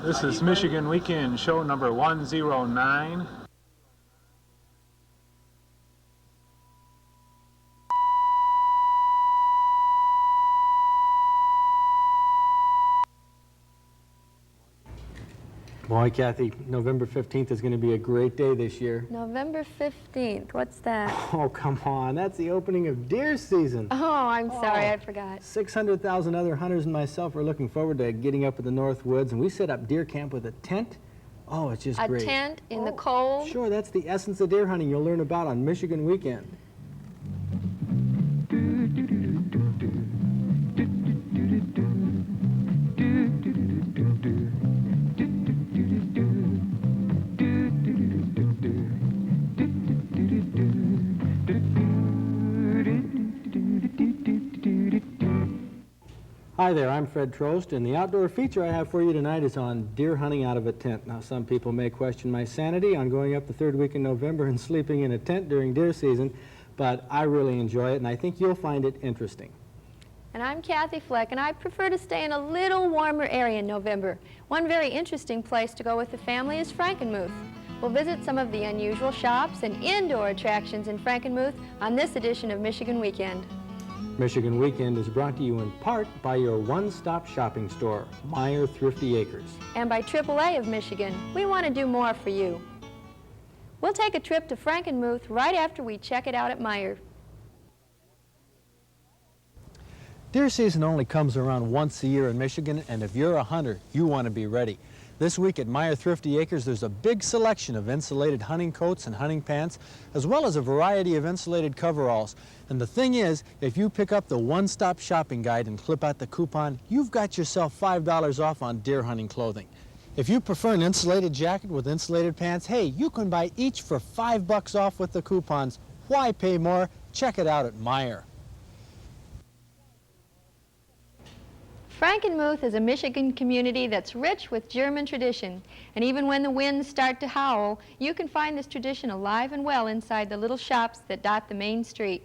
This is Michigan Weekend, show number 109. Boy, Kathy, November 15th is going to be a great day this year. November 15th, what's that? Oh, come on, that's the opening of deer season. Oh, I'm sorry, I forgot. 600,000 other hunters and myself are looking forward to getting up in the North Woods, and we set up deer camp with a tent. Oh, it's just great. A tent in the cold? Sure, that's the essence of deer hunting you'll learn about on Michigan Weekend. Hi there, I'm FredTrost, and the outdoor feature I have for you tonight is on deer hunting out of a tent. Now, some people may question my sanity on going up the third week in November and sleeping in a tent during deer season, but I really enjoy it, and I think you'll find it interesting. And I'm Kathy Fleck, and I prefer to stay in a little warmer area in November. One very interesting place to go with the family is Frankenmuth. We'll visit some of the unusual shops and indoor attractions in Frankenmuth on this edition of Michigan Weekend. Michigan Weekend is brought to you in part by your one-stop shopping store, Meyer Thrifty Acres. And by AAA of Michigan. We want to do more for you. We'll take a trip to Frankenmuth right after we check it out at Meyer. Deer season only comes around once a year in Michigan, and if you're a hunter, you want to be ready. This week at Meyer Thrifty Acres, there's a big selection of insulated hunting coats and hunting pants, as well as a variety of insulated coveralls. And the thing is, if you pick up the one-stop shopping guide and clip out the coupon, you've got yourself $5 off on deer hunting clothing. If you prefer an insulated jacket with insulated pants, hey, you can buy each for $5 off with the coupons. Why pay more? Check it out at Meyer. Frankenmuth is a Michigan community that's rich with German tradition, and even when the winds start to howl, you can find this tradition alive and well inside the little shops that dot the main street.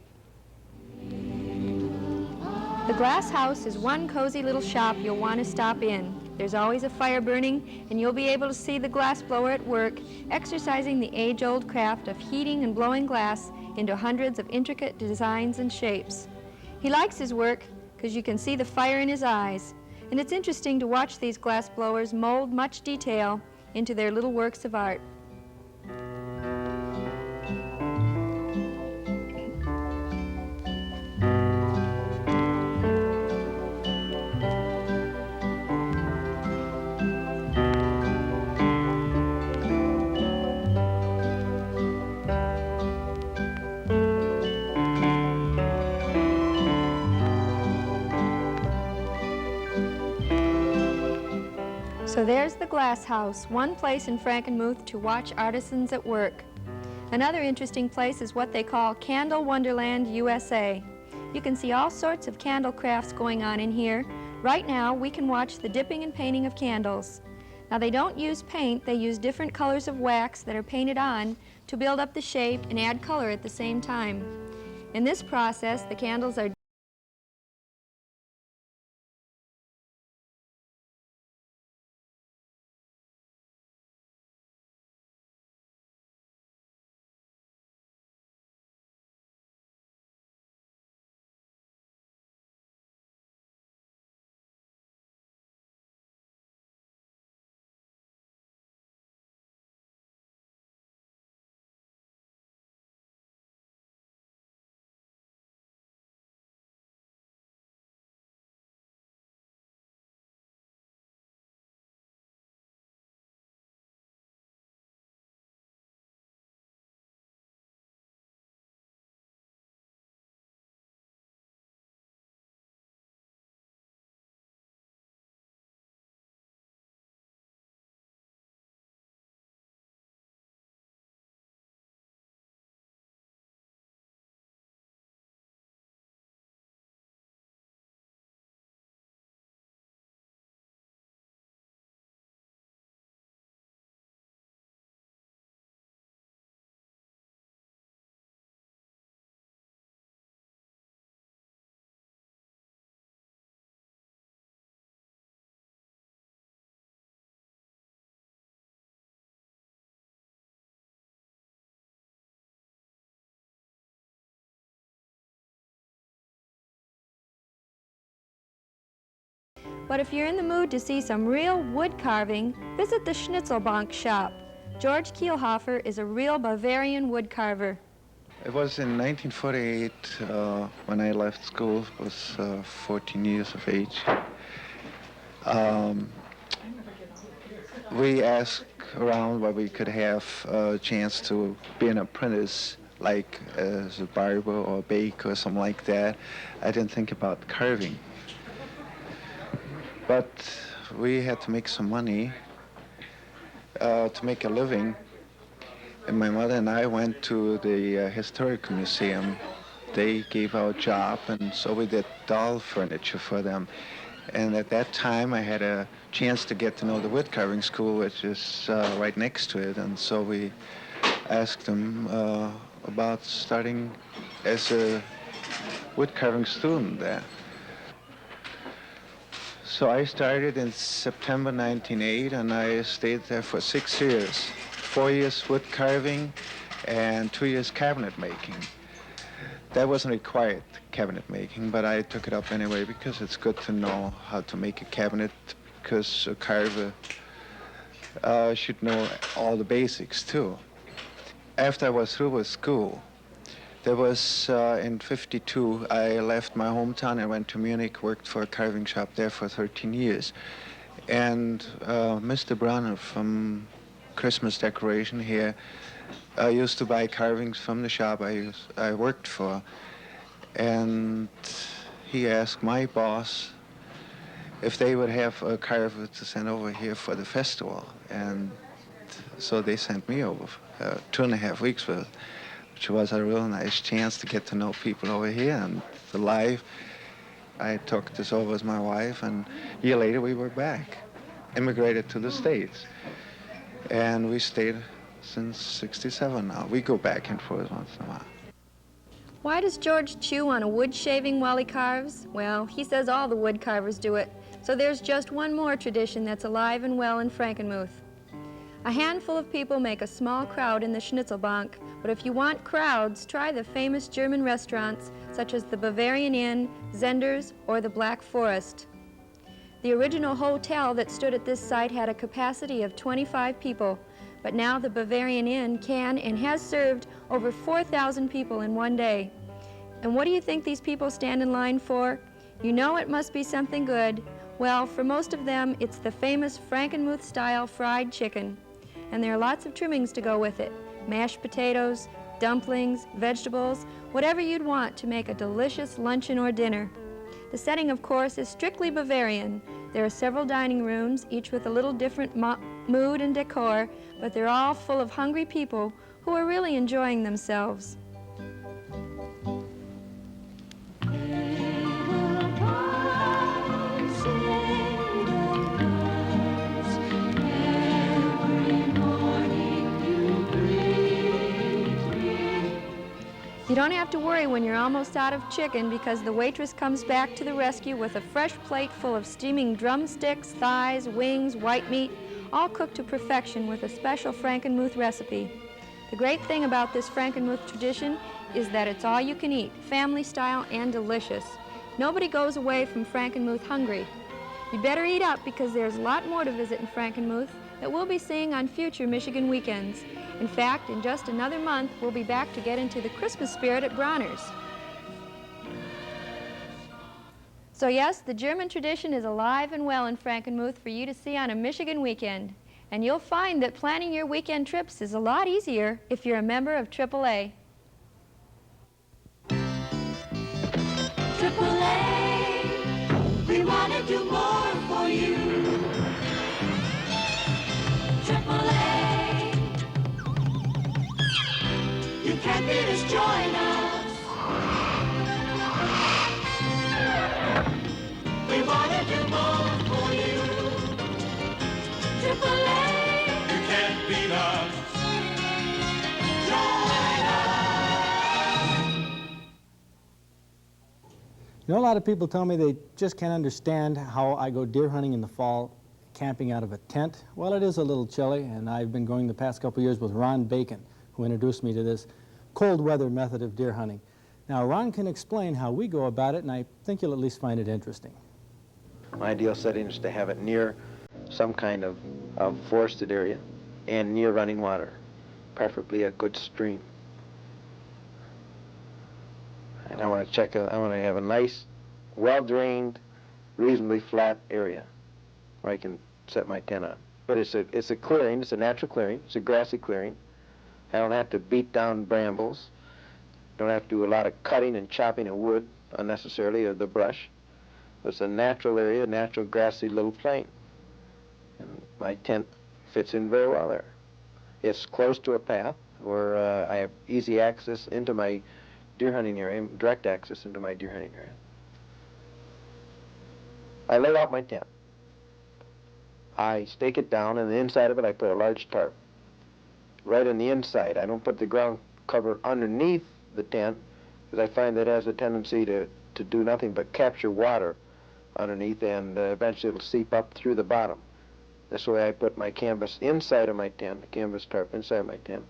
The Glass House is one cozy little shop you'll want to stop in. There's always a fire burning, and you'll be able to see the glass blower at work, exercising the age-old craft of heating and blowing glass into hundreds of intricate designs and shapes. He likes his work because you can see the fire in his eyes, and it's interesting to watch these glass blowers mold much detail into their little works of art. So there's the Glass House, one place in Frankenmuth to watch artisans at work. Another interesting place is what they call Candle Wonderland USA. You can see all sorts of candle crafts going on in here. Right now, we can watch the dipping and painting of candles. Now, they don't use paint, they use different colors of wax that are painted on to build up the shape and add color at the same time. In this process, the candles are But if you're in the mood to see some real wood carving, visit the Schnitzelbank shop. George Kielhofer is a real Bavarian wood carver. It was in 1948 when I left school. I was 14 years of age. We asked around where we could have a chance to be an apprentice, like as a barber or a baker or something like that. I didn't think about carving. But we had to make some money to make a living. And my mother and I went to the Historical Museum. They gave our job, and so we did doll furniture for them. And at that time, I had a chance to get to know the wood carving school, which is right next to it. And so we asked them about starting as a wood carving student there. So I started in September 1908, and I stayed there for 6 years. 4 years wood carving and 2 years cabinet making. That wasn't required, cabinet making, but I took it up anyway because it's good to know how to make a cabinet, because a carver should know all the basics too. After I was through with school, there was, in '52, I left my hometown and went to Munich, worked for a carving shop there for 13 years. And Mr. Brunner from Christmas decoration here used to buy carvings from the shop I worked for. And he asked my boss if they would have a carver to send over here for the festival. And so they sent me over 2.5 weeks with, which was a real nice chance to get to know people over here and the life. I took this over with my wife, and a year later we were back, immigrated to the States. And we stayed since '67 now. We go back and forth once in a while. Why does George chew on a wood shaving while he carves? Well, he says all the wood carvers do it. So there's just one more tradition that's alive and well in Frankenmuth. A handful of people make a small crowd in the Schnitzelbank, but if you want crowds, try the famous German restaurants such as the Bavarian Inn, Zender's, or the Black Forest. The original hotel that stood at this site had a capacity of 25 people, but now the Bavarian Inn can and has served over 4,000 people in one day. And what do you think these people stand in line for? You know it must be something good. Well, for most of them, it's the famous Frankenmuth-style fried chicken. And there are lots of trimmings to go with it. Mashed potatoes, dumplings, vegetables, whatever you'd want to make a delicious luncheon or dinner. The setting, of course, is strictly Bavarian. There are several dining rooms, each with a little different mood and decor, but they're all full of hungry people who are really enjoying themselves. You don't have to worry when you're almost out of chicken, because the waitress comes back to the rescue with a fresh plate full of steaming drumsticks, thighs, wings, white meat, all cooked to perfection with a special Frankenmuth recipe. The great thing about this Frankenmuth tradition is that it's all you can eat, family style and delicious. Nobody goes away from Frankenmuth hungry. You better eat up, because there's a lot more to visit in Frankenmuth that we'll be seeing on future Michigan weekends. In fact, in just another month, we'll be back to get into the Christmas spirit at Bronner's. So yes, the German tradition is alive and well in Frankenmuth for you to see on a Michigan weekend. And you'll find that planning your weekend trips is a lot easier if you're a member of AAA. AAA, we want to do more for you. AAA, you can't beat us, join us. We want to do more for you. AAA, you can't beat us, join us. You know, a lot of people tell me they just can't understand how I go deer hunting in the fall, camping out of a tent. Well, it is a little chilly, and I've been going the past couple years with Ron Bacon, who introduced me to this cold weather method of deer hunting. Now, Ron can explain how we go about it, and I think you'll at least find it interesting. My ideal setting is to have it near some kind of forested area and near running water, preferably a good stream. And I want to have a nice, well-drained, reasonably flat area where I can set my tent on. But it's a clearing, it's a natural clearing, it's a grassy clearing. I don't have to beat down brambles. Don't have to do a lot of cutting and chopping of wood unnecessarily, or the brush. It's a natural area, a natural grassy little plain. And my tent fits in very well there. It's close to a path where I have easy access into my deer hunting area, direct access into my deer hunting area. I lay out my tent. I stake it down, and the inside of it I put a large tarp. Right on the inside. I don't put the ground cover underneath the tent, because I find that has a tendency to do nothing but capture water underneath, and eventually it'll seep up through the bottom. This way I put my canvas inside of my tent, the canvas tarp inside of my tent.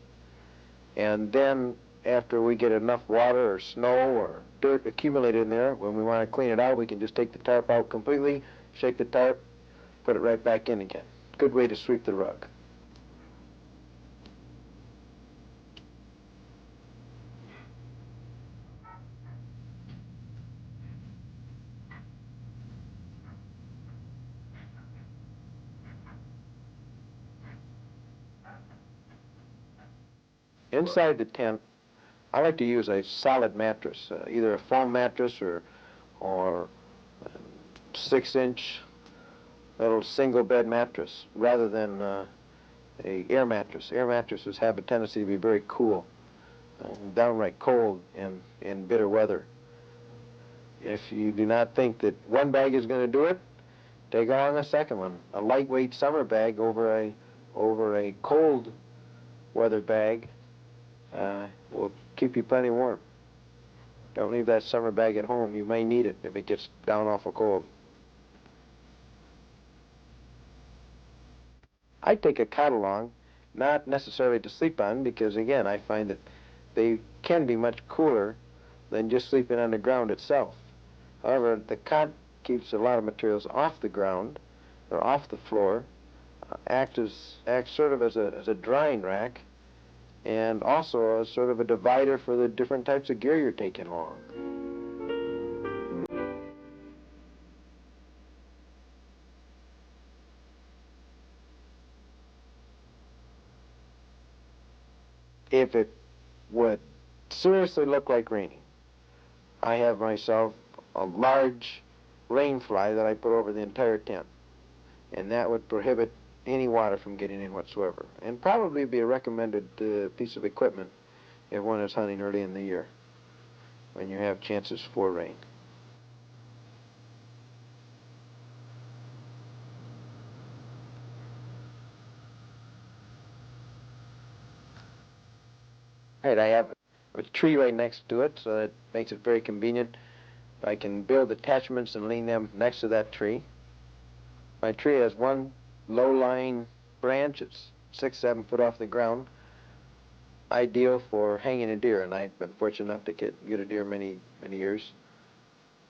And then after we get enough water or snow or dirt accumulated in there, when we want to clean it out, we can just take the tarp out completely, shake the tarp, put it right back in again. Good way to sweep the rug. Inside the tent, I like to use a solid mattress, either a foam mattress or 6-inch little single bed mattress, rather than a air mattress. Air mattresses have a tendency to be very cool, downright cold in bitter weather. If you do not think that one bag is going to do it, take along a second one, a lightweight summer bag over a cold weather bag. Will keep you plenty warm. Don't leave that summer bag at home. You may need it if it gets down awful cold. I take a cot along, not necessarily to sleep on, because again, I find that they can be much cooler than just sleeping on the ground itself. However, the cot keeps a lot of materials off the ground or off the floor, acts sort of as a drying rack, and also as sort of a divider for the different types of gear you're taking along. If it would seriously look like raining, I have myself a large rain fly that I put over the entire tent, and that would prohibit any water from getting in whatsoever, and probably be a recommended piece of equipment if one is hunting early in the year when you have chances for rain. Right, I have a tree right next to it, so that makes it very convenient. I can build attachments and lean them next to that tree. My tree has one low-lying branch. It's 6-7 foot off the ground, ideal for hanging a deer, and I've been fortunate enough to get a deer many years.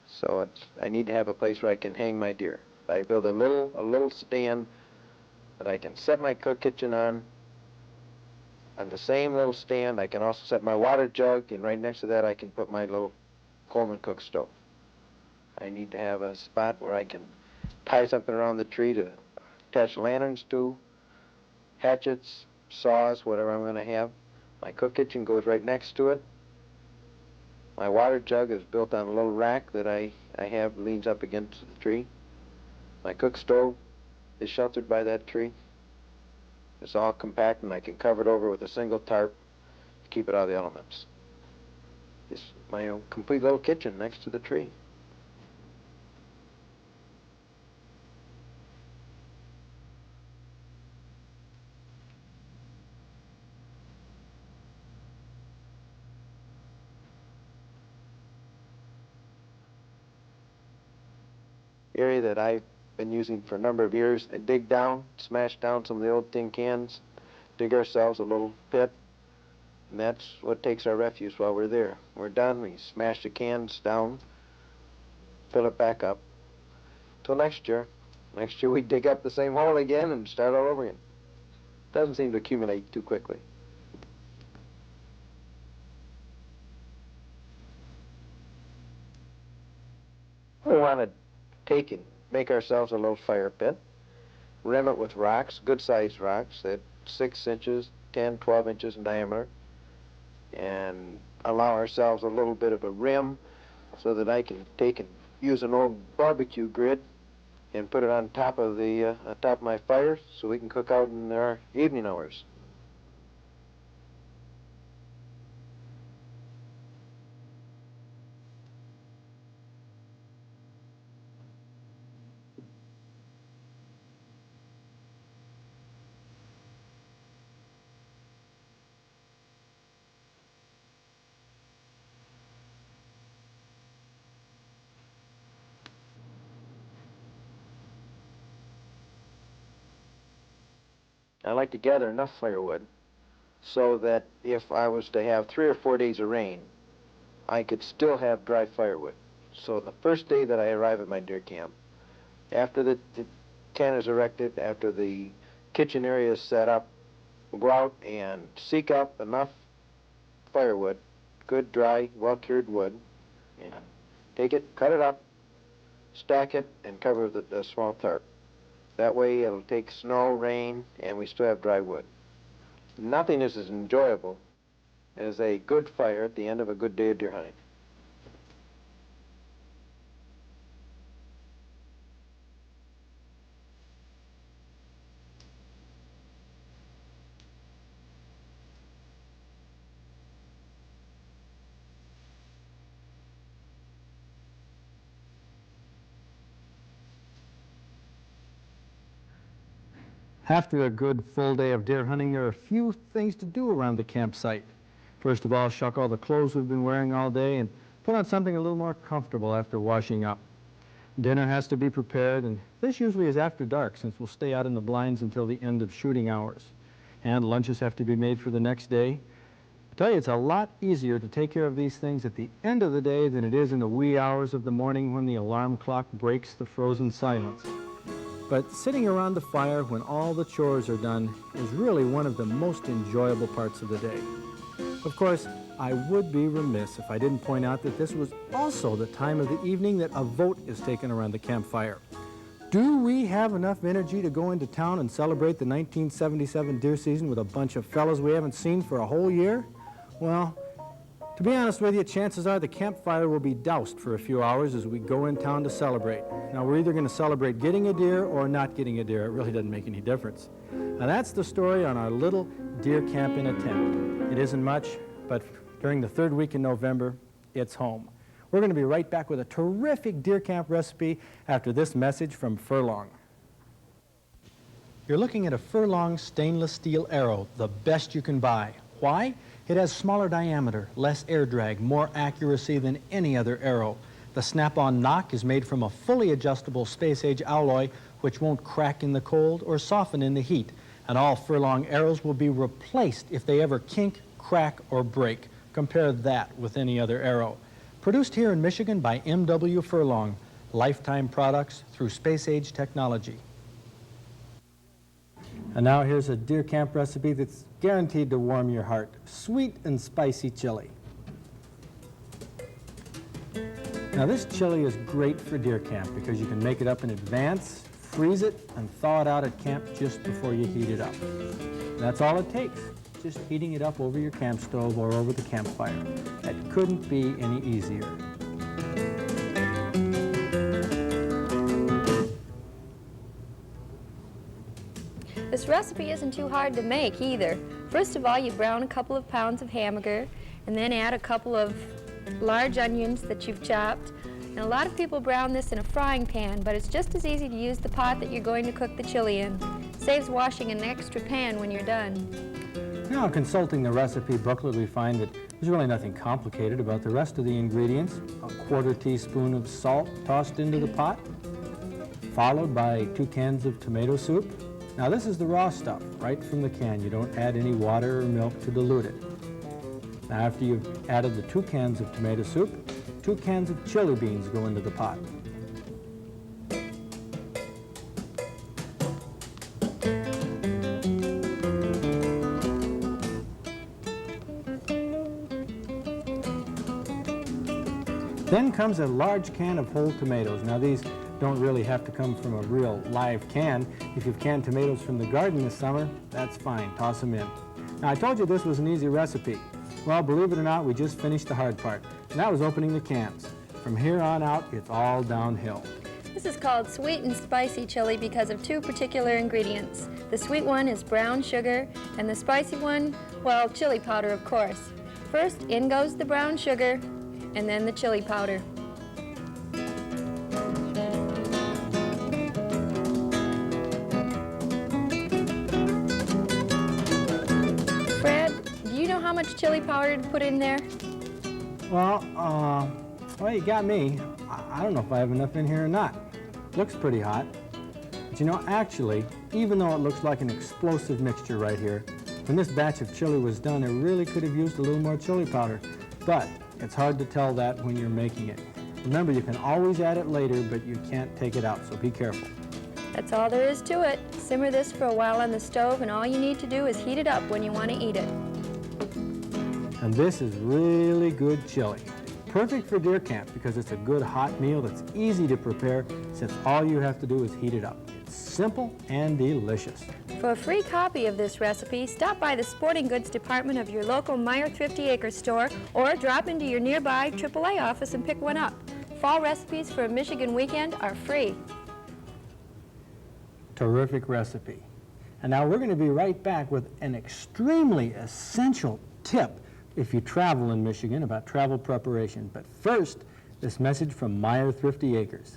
So I need to have a place where I can hang my deer. I build a little stand that I can set my cook kitchen on. On the same little stand, I can also set my water jug, and right next to that I can put my little Coleman cook stove. I need to have a spot where I can tie something around the tree to attach lanterns to, hatchets, saws, whatever I'm going to have. My cook kitchen goes right next to it. My water jug is built on a little rack that I have, leans up against the tree. My cook stove is sheltered by that tree. It's all compact, and I can cover it over with a single tarp to keep it out of the elements. It's my own complete little kitchen next to the tree. Area that I've been using for a number of years. I dig down, smash down some of the old tin cans, dig ourselves a little pit, and that's what takes our refuse while we're there. We're done, we smash the cans down, fill it back up, till next year. Next year we dig up the same hole again and start all over again. Doesn't seem to accumulate too quickly. We want to take and make ourselves a little fire pit, rim it with rocks, good-sized rocks, that 6 inches, 10, 12 inches in diameter, and allow ourselves a little bit of a rim so that I can take and use an old barbecue grid and put it on top of my fire so we can cook out in our evening hours. I like to gather enough firewood so that if I was to have 3 or 4 days of rain, I could still have dry firewood. So the first day that I arrive at my deer camp, after the tent is erected, after the kitchen area is set up, we'll go out and seek up enough firewood, good, dry, well-cured wood, and take it, cut it up, stack it, and cover it with a small tarp. That way it'll take snow, rain, and we still have dry wood. Nothing is as enjoyable as a good fire at the end of a good day of deer hunting. After a good full day of deer hunting, there are a few things to do around the campsite. First of all, shuck all the clothes we've been wearing all day and put on something a little more comfortable after washing up. Dinner has to be prepared, and this usually is after dark since we'll stay out in the blinds until the end of shooting hours. And lunches have to be made for the next day. I tell you, it's a lot easier to take care of these things at the end of the day than it is in the wee hours of the morning when the alarm clock breaks the frozen silence. But sitting around the fire when all the chores are done is really one of the most enjoyable parts of the day. Of course, I would be remiss if I didn't point out that this was also the time of the evening that a vote is taken around the campfire. Do we have enough energy to go into town and celebrate the 1977 deer season with a bunch of fellows we haven't seen for a whole year? Well, to be honest with you, chances are the campfire will be doused for a few hours as we go in town to celebrate. Now, we're either going to celebrate getting a deer or not getting a deer. It really doesn't make any difference. Now, that's the story on our little deer camp in a tent. It isn't much, but during the 3rd week in November, it's home. We're going to be right back with a terrific deer camp recipe after this message from Furlong. You're looking at a Furlong stainless steel arrow, the best you can buy. Why? It has smaller diameter, less air drag, more accuracy than any other arrow. The snap-on nock is made from a fully adjustable space-age alloy which won't crack in the cold or soften in the heat. And all Furlong arrows will be replaced if they ever kink, crack, or break. Compare that with any other arrow. Produced here in Michigan by MW Furlong, lifetime products through space-age technology. And now here's a deer camp recipe that's guaranteed to warm your heart. Sweet and spicy chili. Now this chili is great for deer camp because you can make it up in advance, freeze it, and thaw it out at camp just before you heat it up. That's all it takes, just heating it up over your camp stove or over the campfire. That couldn't be any easier. This recipe isn't too hard to make either. First of all, you brown a couple of pounds of hamburger and then add a couple of large onions that you've chopped. And a lot of people brown this in a frying pan, but it's just as easy to use the pot that you're going to cook the chili in. Saves washing an extra pan when you're done. Now, consulting the recipe booklet, we find that there's really nothing complicated about the rest of the ingredients. A 1/4 teaspoon of salt tossed into the pot, followed by 2 cans of tomato soup. Now this is the raw stuff, right from the can. You don't add any water or milk to dilute it. Now after you've added the 2 cans of tomato soup, 2 cans of chili beans go into the pot. Then comes a large can of whole tomatoes. Now these don't really have to come from a real live can. If you've canned tomatoes from the garden this summer, that's fine, toss them in. Now I told you this was an easy recipe. Well, believe it or not, we just finished the hard part, and that was opening the cans. From here on out, it's all downhill. This is called sweet and spicy chili because of two particular ingredients. The sweet one is brown sugar, and the spicy one, well, chili powder, of course. First, in goes the brown sugar, and then the chili powder. Fred, do you know how much chili powder to put in there? Well, you got me. I don't know if I have enough in here or not. Looks pretty hot. But you know, actually, even though it looks like an explosive mixture right here, when this batch of chili was done, it really could have used a little more chili powder. But it's hard to tell that when you're making it. Remember, you can always add it later, but you can't take it out, so be careful. That's all there is to it. Simmer this for a while on the stove, and all you need to do is heat it up when you want to eat it. And this is really good chili. Perfect for deer camp because it's a good hot meal that's easy to prepare since all you have to do is heat it up. It's simple and delicious. For a free copy of this recipe, stop by the sporting goods department of your local Meyer Thrifty Acres store or drop into your nearby AAA office and pick one up. Fall recipes for a Michigan weekend are free. Terrific recipe. And now we're going to be right back with an extremely essential tip if you travel in Michigan about travel preparation. But first, this message from Meyer Thrifty Acres.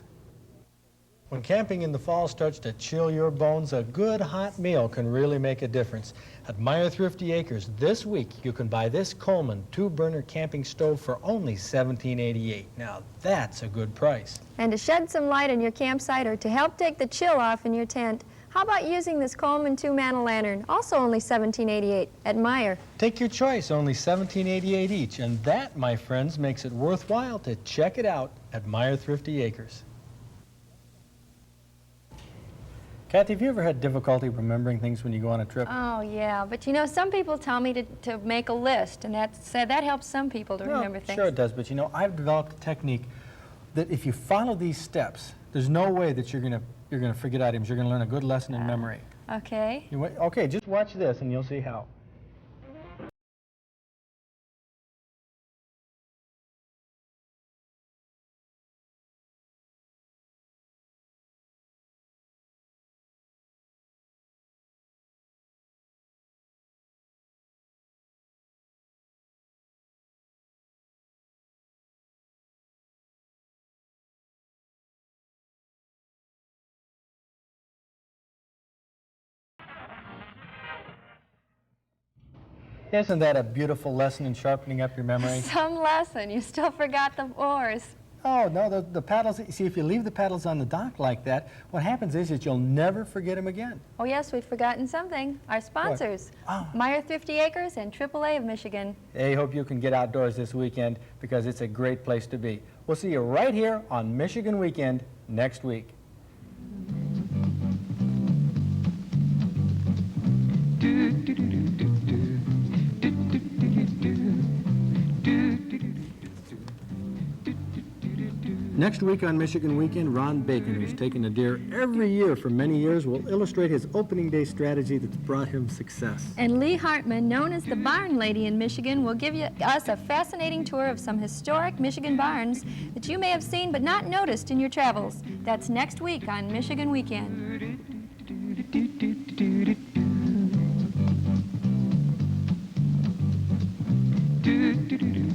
When camping in the fall starts to chill your bones, a good hot meal can really make a difference. At Meyer Thrifty Acres this week, you can buy this Coleman 2-burner camping stove for only $17.88. Now that's a good price. And to shed some light on your campsite or to help take the chill off in your tent, how about using this Coleman 2-mantle lantern, also only $17.88 at Meyer? Take your choice, only $17.88 each, and that, my friends, makes it worthwhile to check it out at Meyer Thrifty Acres. Kathy, have you ever had difficulty remembering things when you go on a trip? Oh, yeah, but you know, some people tell me to make a list, and that helps some people to remember things. Sure it does, but you know, I've developed a technique that if you follow these steps, there's no way that you're gonna forget items. You're gonna learn a good lesson in memory. Okay. Okay, just watch this and you'll see how. Isn't that a beautiful lesson in sharpening up your memory? Some lesson. You still forgot the oars. Oh, no, the paddles, see, if you leave the paddles on the dock like that, what happens is that you'll never forget them again. Oh, yes, we've forgotten something. Our sponsors, Meyer Thrifty Acres and AAA of Michigan. They hope you can get outdoors this weekend because it's a great place to be. We'll see you right here on Michigan Weekend next week. Next week on Michigan Weekend, Ron Bacon, who's taken a deer every year for many years, will illustrate his opening day strategy that's brought him success. And Lee Hartman, known as the Barn Lady in Michigan, will give us a fascinating tour of some historic Michigan barns that you may have seen but not noticed in your travels. That's next week on Michigan Weekend. Do, do, do, do.